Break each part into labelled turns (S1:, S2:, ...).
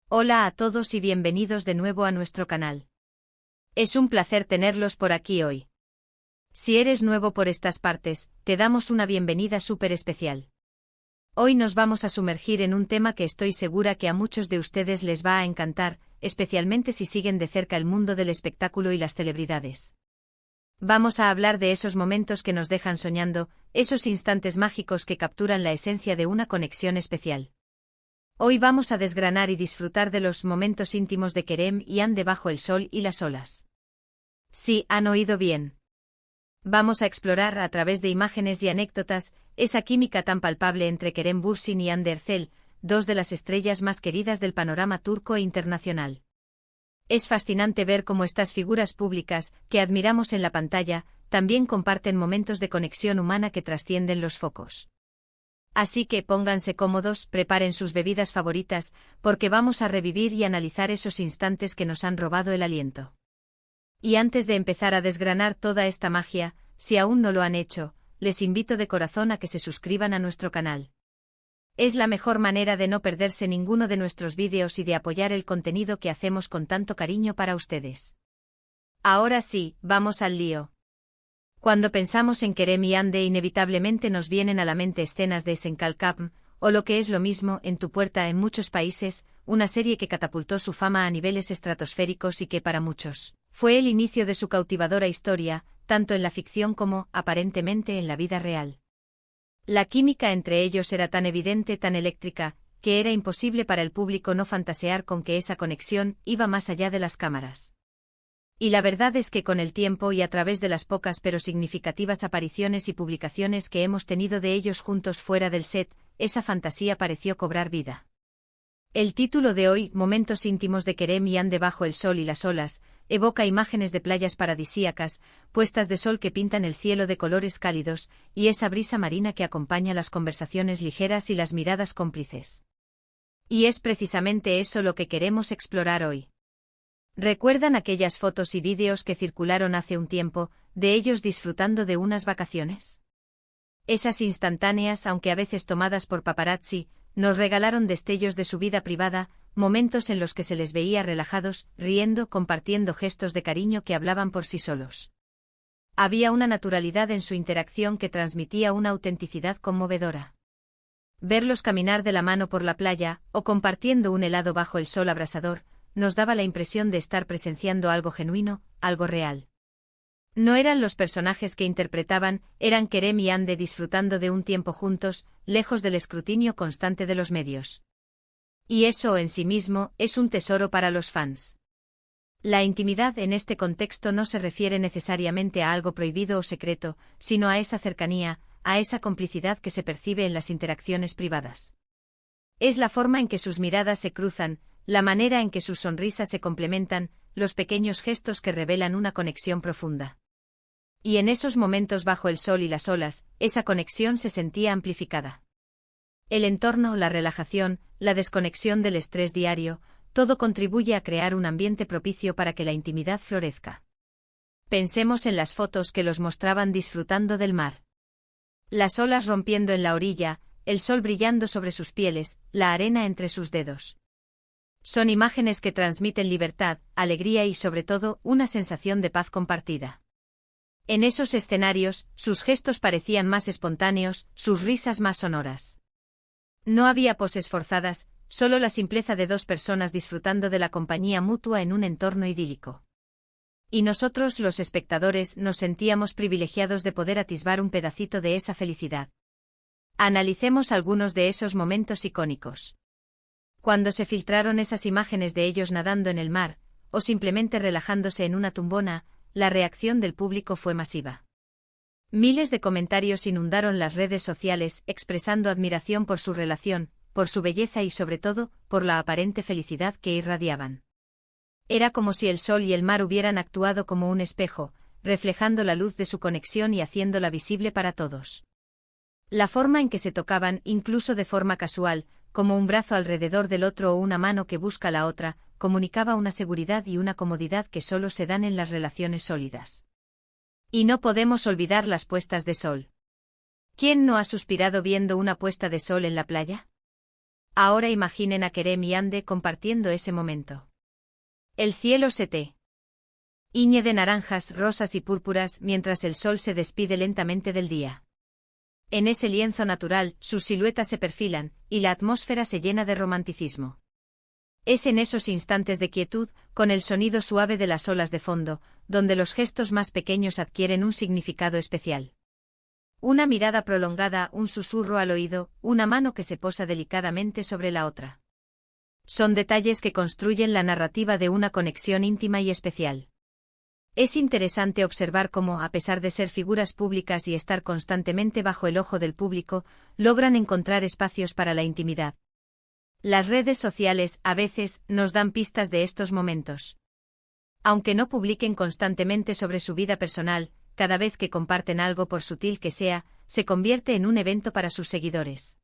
S1: Hola a todos y bienvenidos de nuevo a nuestro canal. Es un placer tenerlos por aquí hoy. Si eres nuevo por estas partes, te damos una bienvenida súper especial. Hoy nos vamos a sumergir en un tema que estoy segura que a muchos de ustedes les va a encantar, especialmente si siguen de cerca el mundo del espectáculo y las celebridades. Vamos a hablar de esos momentos que nos dejan soñando, esos instantes mágicos que capturan la esencia de una conexión especial. Hoy vamos a desgranar y disfrutar de los momentos íntimos de Kerem y Anne bajo el sol y las olas. Sí, han oído bien. Vamos a explorar a través de imágenes y anécdotas esa química tan palpable entre Kerem Bürsin y Hande Erçel, dos de las estrellas más queridas del panorama turco e internacional. Es fascinante ver cómo estas figuras públicas, que admiramos en la pantalla, también comparten momentos de conexión humana que trascienden los focos. Así que pónganse cómodos, preparen sus bebidas favoritas, porque vamos a revivir y analizar esos instantes que nos han robado el aliento. Y antes de empezar a desgranar toda esta magia, si aún no lo han hecho, les invito de corazón a que se suscriban a nuestro canal. Es la mejor manera de no perderse ninguno de nuestros vídeos y de apoyar el contenido que hacemos con tanto cariño para ustedes. Ahora sí, vamos al lío. Cuando pensamos en Kerem y Hande inevitablemente nos vienen a la mente escenas de Senkalkapm, o lo que es lo mismo, En tu puerta en muchos países, una serie que catapultó su fama a niveles estratosféricos y que para muchos fue el inicio de su cautivadora historia, tanto en la ficción como, aparentemente, en la vida real. La química entre ellos era tan evidente, tan eléctrica, que era imposible para el público no fantasear con que esa conexión iba más allá de las cámaras. Y la verdad es que con el tiempo y a través de las pocas pero significativas apariciones y publicaciones que hemos tenido de ellos juntos fuera del set, esa fantasía pareció cobrar vida. El título de hoy, Momentos íntimos de Kerem y Hande bajo el sol y las olas, evoca imágenes de playas paradisíacas, puestas de sol que pintan el cielo de colores cálidos, y esa brisa marina que acompaña las conversaciones ligeras y las miradas cómplices. Y es precisamente eso lo que queremos explorar hoy. ¿Recuerdan aquellas fotos y vídeos que circularon hace un tiempo, de ellos disfrutando de unas vacaciones? Esas instantáneas, aunque a veces tomadas por paparazzi, nos regalaron destellos de su vida privada, momentos en los que se les veía relajados, riendo, compartiendo gestos de cariño que hablaban por sí solos. Había una naturalidad en su interacción que transmitía una autenticidad conmovedora. Verlos caminar de la mano por la playa, o compartiendo un helado bajo el sol abrasador, nos daba la impresión de estar presenciando algo genuino, algo real. No eran los personajes que interpretaban, eran Kerem y Hande disfrutando de un tiempo juntos, lejos del escrutinio constante de los medios. Y eso en sí mismo es un tesoro para los fans. La intimidad en este contexto no se refiere necesariamente a algo prohibido o secreto, sino a esa cercanía, a esa complicidad que se percibe en las interacciones privadas. Es la forma en que sus miradas se cruzan, la manera en que sus sonrisas se complementan, los pequeños gestos que revelan una conexión profunda. Y en esos momentos bajo el sol y las olas, esa conexión se sentía amplificada. El entorno, la relajación, la desconexión del estrés diario, todo contribuye a crear un ambiente propicio para que la intimidad florezca. Pensemos en las fotos que los mostraban disfrutando del mar. Las olas rompiendo en la orilla, el sol brillando sobre sus pieles, la arena entre sus dedos. Son imágenes que transmiten libertad, alegría y sobre todo, una sensación de paz compartida. En esos escenarios, sus gestos parecían más espontáneos, sus risas más sonoras. No había poses forzadas, solo la simpleza de dos personas disfrutando de la compañía mutua en un entorno idílico. Y nosotros, los espectadores, nos sentíamos privilegiados de poder atisbar un pedacito de esa felicidad. Analicemos algunos de esos momentos icónicos. Cuando se filtraron esas imágenes de ellos nadando en el mar, o simplemente relajándose en una tumbona, la reacción del público fue masiva. Miles de comentarios inundaron las redes sociales, expresando admiración por su relación, por su belleza y sobre todo, por la aparente felicidad que irradiaban. Era como si el sol y el mar hubieran actuado como un espejo, reflejando la luz de su conexión y haciéndola visible para todos. La forma en que se tocaban, incluso de forma casual, como un brazo alrededor del otro o una mano que busca la otra, comunicaba una seguridad y una comodidad que solo se dan en las relaciones sólidas. Y no podemos olvidar las puestas de sol. ¿Quién no ha suspirado viendo una puesta de sol en la playa? Ahora imaginen a Kerem y Ande compartiendo ese momento. El cielo se tiñe de naranjas, rosas y púrpuras mientras el sol se despide lentamente del día. En ese lienzo natural, sus siluetas se perfilan, y la atmósfera se llena de romanticismo. Es en esos instantes de quietud, con el sonido suave de las olas de fondo, donde los gestos más pequeños adquieren un significado especial. Una mirada prolongada, un susurro al oído, una mano que se posa delicadamente sobre la otra. Son detalles que construyen la narrativa de una conexión íntima y especial. Es interesante observar cómo, a pesar de ser figuras públicas y estar constantemente bajo el ojo del público, logran encontrar espacios para la intimidad. Las redes sociales, a veces, nos dan pistas de estos momentos. Aunque no publiquen constantemente sobre su vida personal, cada vez que comparten algo por sutil que sea, se convierte en un evento para sus seguidores.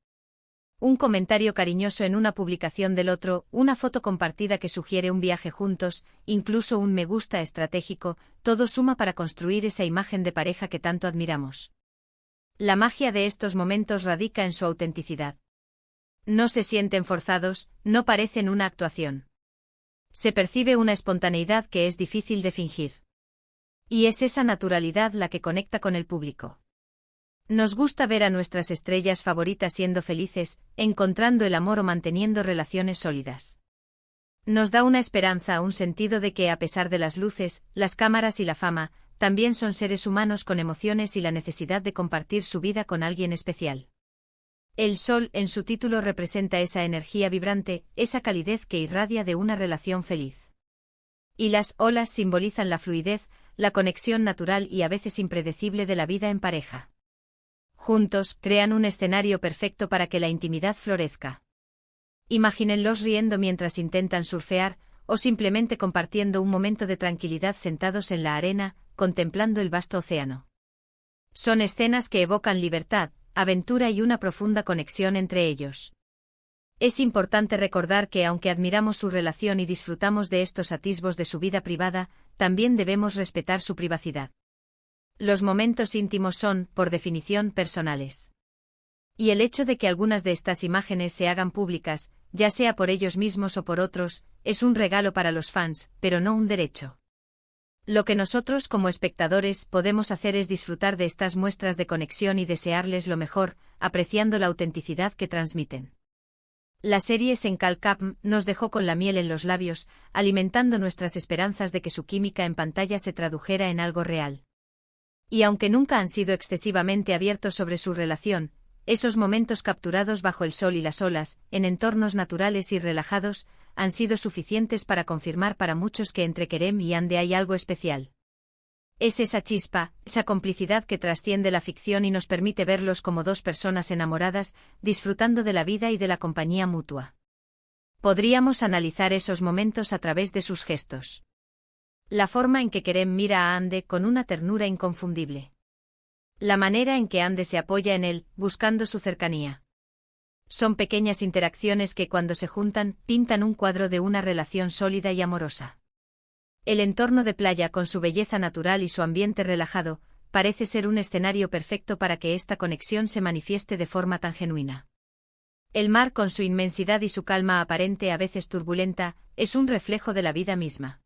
S1: Un comentario cariñoso en una publicación del otro, una foto compartida que sugiere un viaje juntos, incluso un me gusta estratégico, todo suma para construir esa imagen de pareja que tanto admiramos. La magia de estos momentos radica en su autenticidad. No se sienten forzados, no parecen una actuación. Se percibe una espontaneidad que es difícil de fingir. Y es esa naturalidad la que conecta con el público. Nos gusta ver a nuestras estrellas favoritas siendo felices, encontrando el amor o manteniendo relaciones sólidas. Nos da una esperanza, un sentido de que a pesar de las luces, las cámaras y la fama, también son seres humanos con emociones y la necesidad de compartir su vida con alguien especial. El sol, en su título, representa esa energía vibrante, esa calidez que irradia de una relación feliz. Y las olas simbolizan la fluidez, la conexión natural y a veces impredecible de la vida en pareja. Juntos, crean un escenario perfecto para que la intimidad florezca. Imagínenlos riendo mientras intentan surfear, o simplemente compartiendo un momento de tranquilidad sentados en la arena, contemplando el vasto océano. Son escenas que evocan libertad, aventura y una profunda conexión entre ellos. Es importante recordar que aunque admiramos su relación y disfrutamos de estos atisbos de su vida privada, también debemos respetar su privacidad. Los momentos íntimos son, por definición, personales. Y el hecho de que algunas de estas imágenes se hagan públicas, ya sea por ellos mismos o por otros, es un regalo para los fans, pero no un derecho. Lo que nosotros como espectadores podemos hacer es disfrutar de estas muestras de conexión y desearles lo mejor, apreciando la autenticidad que transmiten. La serie Senkalkapm nos dejó con la miel en los labios, alimentando nuestras esperanzas de que su química en pantalla se tradujera en algo real. Y aunque nunca han sido excesivamente abiertos sobre su relación, esos momentos capturados bajo el sol y las olas, en entornos naturales y relajados, han sido suficientes para confirmar para muchos que entre Kerem y Ande hay algo especial. Es esa chispa, esa complicidad que trasciende la ficción y nos permite verlos como dos personas enamoradas, disfrutando de la vida y de la compañía mutua. Podríamos analizar esos momentos a través de sus gestos. La forma en que Kerem mira a Ande con una ternura inconfundible. La manera en que Ande se apoya en él, buscando su cercanía. Son pequeñas interacciones que cuando se juntan, pintan un cuadro de una relación sólida y amorosa. El entorno de playa con su belleza natural y su ambiente relajado, parece ser un escenario perfecto para que esta conexión se manifieste de forma tan genuina. El mar con su inmensidad y su calma aparente a veces turbulenta, es un reflejo de la vida misma.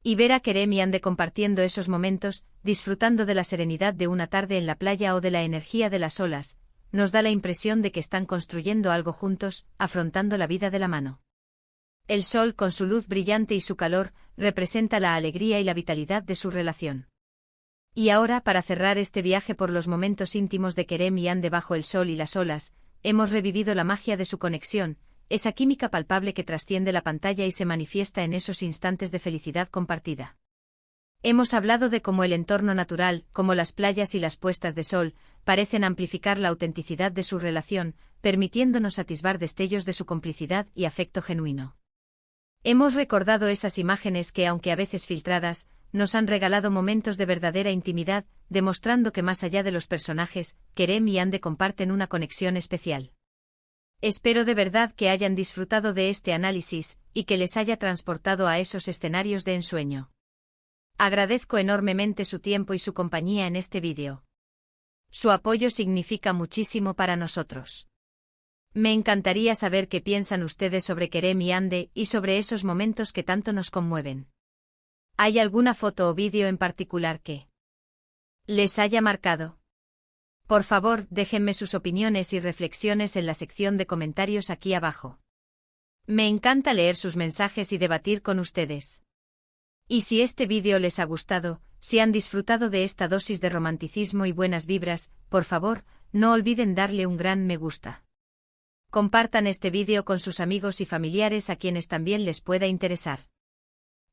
S1: Y ver a Kerem y Ande compartiendo esos momentos, disfrutando de la serenidad de una tarde en la playa o de la energía de las olas, nos da la impresión de que están construyendo algo juntos, afrontando la vida de la mano. El sol, con su luz brillante y su calor, representa la alegría y la vitalidad de su relación. Y ahora, para cerrar este viaje por los momentos íntimos de Kerem y Ande bajo el sol y las olas, hemos revivido la magia de su conexión, esa química palpable que trasciende la pantalla y se manifiesta en esos instantes de felicidad compartida. Hemos hablado de cómo el entorno natural, como las playas y las puestas de sol, parecen amplificar la autenticidad de su relación, permitiéndonos atisbar destellos de su complicidad y afecto genuino. Hemos recordado esas imágenes que, aunque a veces filtradas, nos han regalado momentos de verdadera intimidad, demostrando que más allá de los personajes, Kerem y Ande comparten una conexión especial. Espero de verdad que hayan disfrutado de este análisis, y que les haya transportado a esos escenarios de ensueño. Agradezco enormemente su tiempo y su compañía en este vídeo. Su apoyo significa muchísimo para nosotros. Me encantaría saber qué piensan ustedes sobre Kerem y Ande y sobre esos momentos que tanto nos conmueven. ¿Hay alguna foto o vídeo en particular que les haya marcado? Por favor, déjenme sus opiniones y reflexiones en la sección de comentarios aquí abajo. Me encanta leer sus mensajes y debatir con ustedes. Y si este vídeo les ha gustado, si han disfrutado de esta dosis de romanticismo y buenas vibras, por favor, no olviden darle un gran me gusta. Compartan este vídeo con sus amigos y familiares a quienes también les pueda interesar.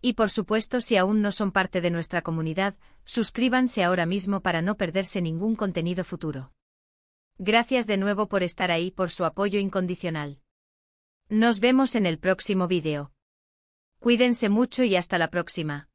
S1: Y por supuesto, si aún no son parte de nuestra comunidad, suscríbanse ahora mismo para no perderse ningún contenido futuro. Gracias de nuevo por estar ahí, por su apoyo incondicional. Nos vemos en el próximo vídeo. Cuídense mucho y hasta la próxima.